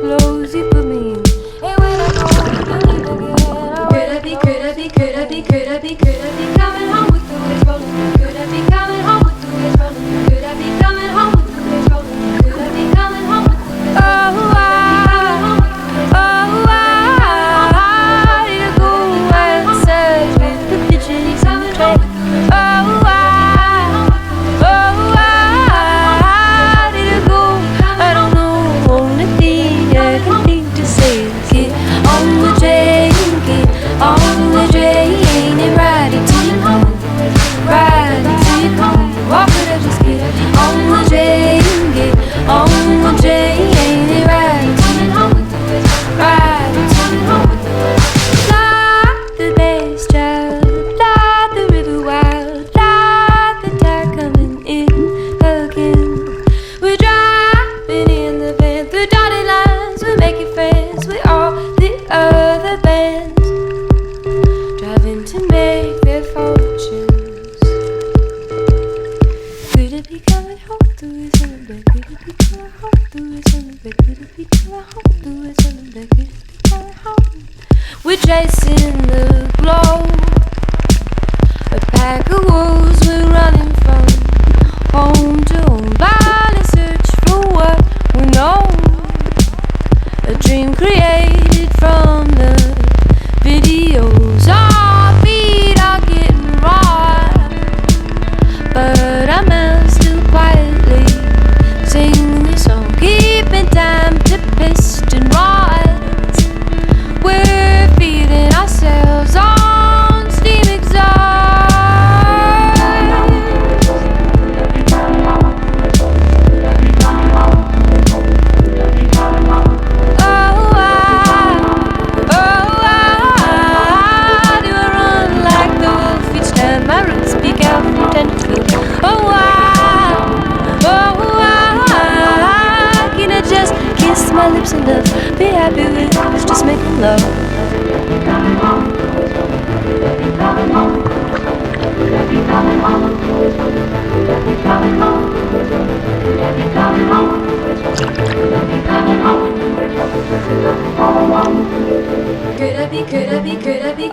clothes you put me in. And when I go, you don't even get. Could I be coming home with the waves rolling? Could I be coming home with the waves rolling? Could I be coming home with the waves rolling? Could I be coming home with the waves rolling? Need to go and search with the pigeons in the train. Need to go. I don't know. Only thing I can think to say is get on the train, get on the train. And ride it till you come, ride it till you come. Or could I just get on the train, get on the train. And ride it till you come, ride it till you come. Like the day's child, like the river wild, like the tide coming in again. We're driving in the van through dotted lines. We're making friends with all the other bands, driving to make their fortunes. Could it be coming home to his on the back? Could it be coming home to his on the back? Could it be coming home to his on the back? Could it be coming home? We're chasing the glow, a pack of wolves we're running from home to home, blind in search for what we know. A dream created from the videos. Our feet are getting raw, but our mouths still quietly sing this song, keeping time to piston rods. We're feeding ourselves on steam exhaust. Do I run like the wolf each time my roots peek out from tentacle? Can I just kiss my lips enough? Be happy with just making love. Could I be